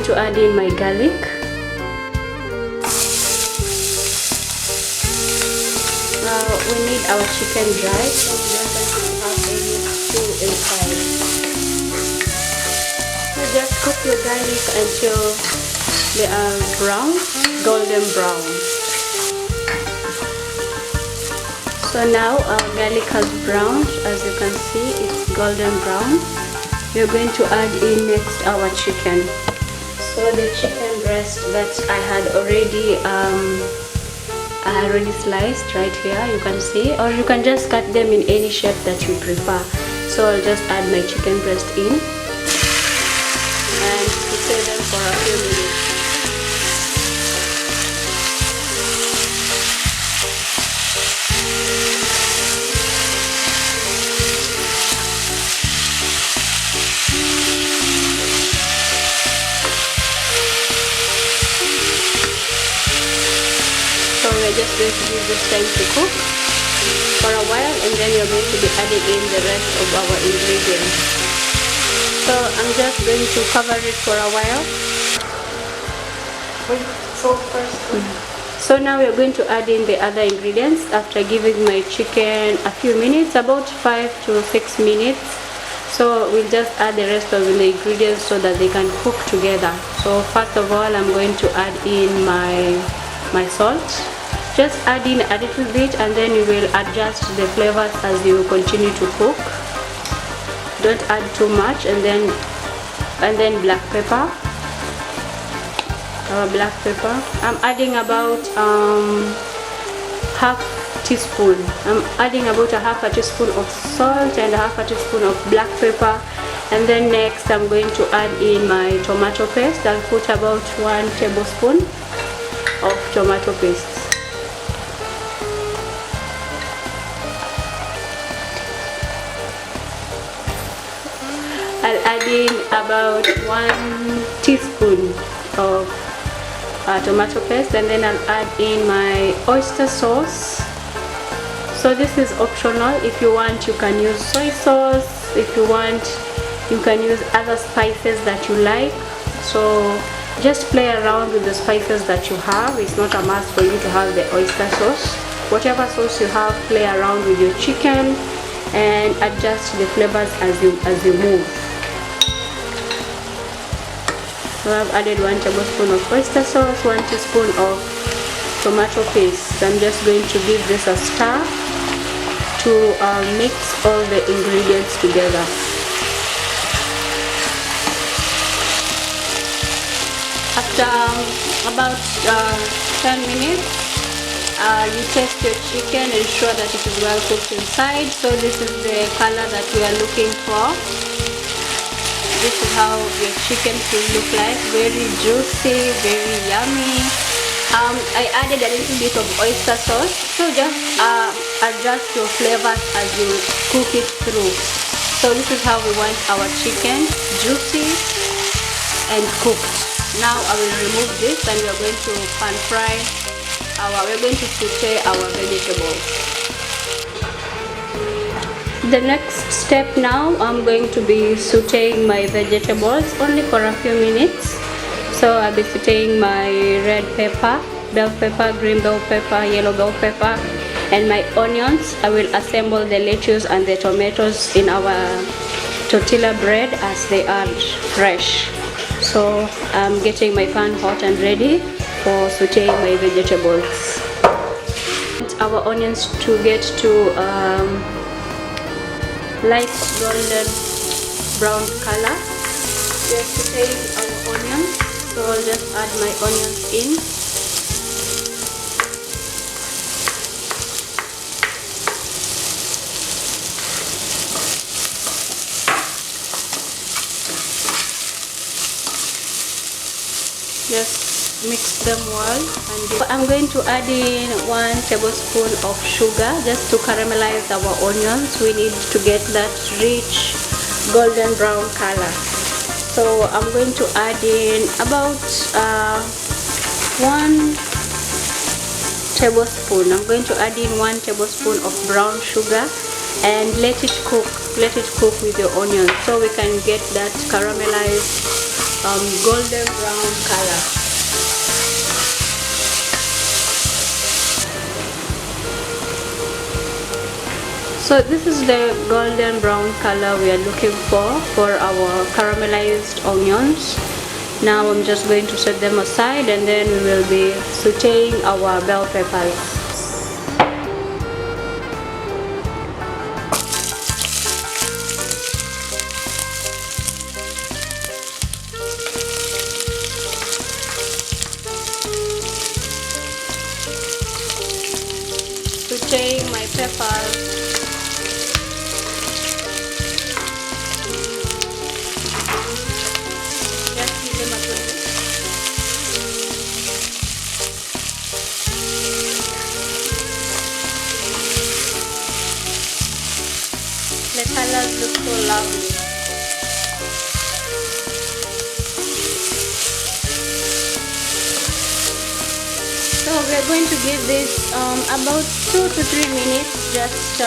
to add in my garlic. Now we need our chicken dry, so we don't want to have any stew inside. So just cook your garlic until they are brown, golden brown. So now our garlic has browned. As you can see, it's golden brown. We're going to add in next our chicken. So the chicken breast that I had already sliced right here, you can see, or you can just cut them in any shape that you prefer. So I'll just add my chicken breast in and saute them for a few minutes. So we're just going to give this time to cook for a while, and then we're going to be adding in the rest of our ingredients. So I'm just going to cover it for a while. So now we're going to add in the other ingredients after giving my chicken a few minutes, about 5 to 6 minutes. So we'll just add the rest of the ingredients so that they can cook together. So first of all, I'm going to add in my salt. Just add in a little bit, and then you will adjust the flavors as you continue to cook. Don't add too much. And then black pepper. Black pepper, I'm adding about half teaspoon. I'm adding about a half a teaspoon of salt and a half a teaspoon of black pepper. And then next I'm going to add in my tomato paste. I'll put about 1 tablespoon of tomato paste. I'll add in about 1 teaspoon of tomato paste, and then I'll add in my oyster sauce. So this is optional. If you want, you can use soy sauce. If you want, you can use other spices that you like. So just play around with the spices that you have. It's not a must for you to have the oyster sauce. Whatever sauce you have, play around with your chicken and adjust the flavors as you move. So I've added 1 tablespoon of oyster sauce, 1 teaspoon of tomato paste. I'm just going to give this a stir to mix all the ingredients together. After about 10 minutes, you taste your chicken, ensure that it is well cooked inside. So this is the color that we are looking for. This is how your chicken should look like. Very juicy, very yummy. I added a little bit of oyster sauce, so just adjust your flavors as you cook it through. So this is how we want our chicken, juicy and cooked. Now I will remove this, and we're going to pan fry we're going to saute our vegetables. The next step now, I'm going to be sauteing my vegetables only for a few minutes. So I'll be sauteing my red pepper, bell pepper, green bell pepper, yellow bell pepper, and my onions. I will assemble the lettuce and the tomatoes in our tortilla bread as they are fresh. So I'm getting my pan hot and ready for sauteing my vegetables. Our onions to get to light golden brown color. We are sauteing our onions, so I'll just add my onions in. Just mix them well, and I'm going to add in 1 tablespoon of sugar just to caramelize our onions. We need to get that rich golden brown color. So I'm going to add in about 1 tablespoon. I'm going to add in 1 tablespoon of brown sugar and let it cook with your onions, so we can get that caramelized golden brown color. So this is the golden brown color we are looking for our caramelized onions. Now I'm just going to set them aside, and then we will be sauteing our bell peppers. Sauteing my peppers. The colors look so lovely. So we're going to give this about 2 to 3 minutes. Just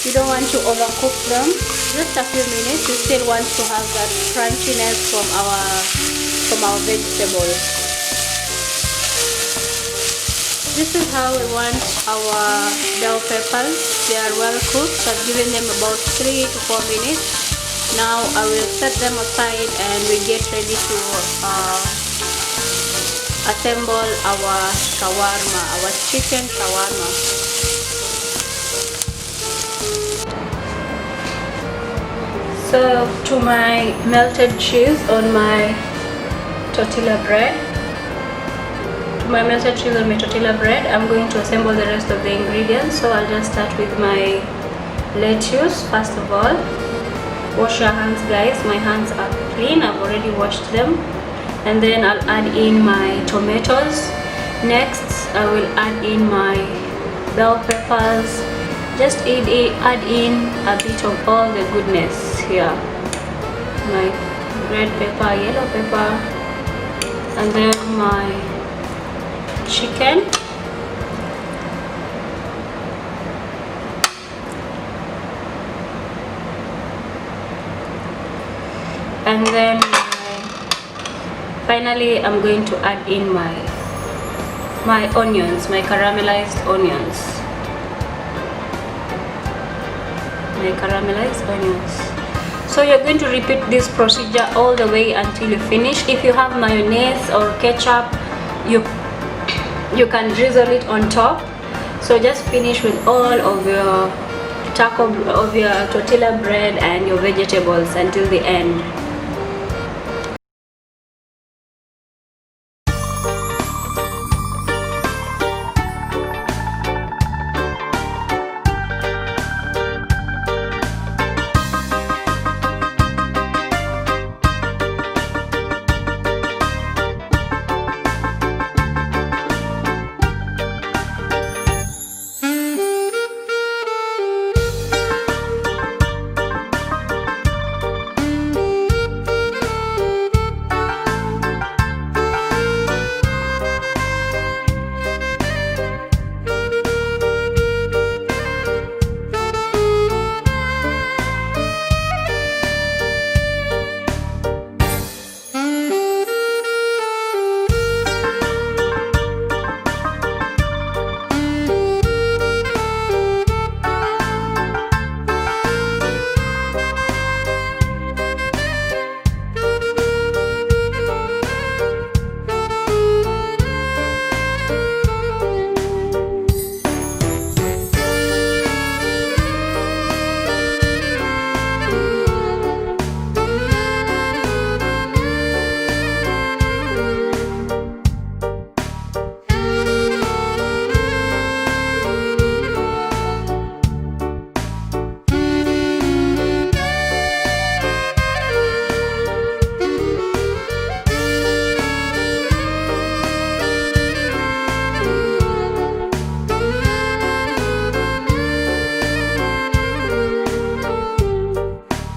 you don't want to overcook them. Just a few minutes. You still want to have that crunchiness from our vegetables. This is how we want our bell peppers. They are well cooked. I've given them about 3 to 4 minutes. Now I will set them aside and we get ready to assemble our shawarma, our chicken shawarma. So to my melted cheese on my tortilla bread. I'm going to assemble the rest of the ingredients. So I'll just start with my lettuce. First of all, wash your hands, guys. My hands are clean. I've already washed them. And then I'll add in my tomatoes. Next I will add in my bell peppers. Just add in a bit of all the goodness here. My red pepper, yellow pepper, and then my chicken, and then finally I'm going to add in my onions, my caramelized onions. So you're going to repeat this procedure all the way until you finish. If you have mayonnaise or ketchup, you can drizzle it on top. So just finish with all of your tortilla bread and your vegetables until the end.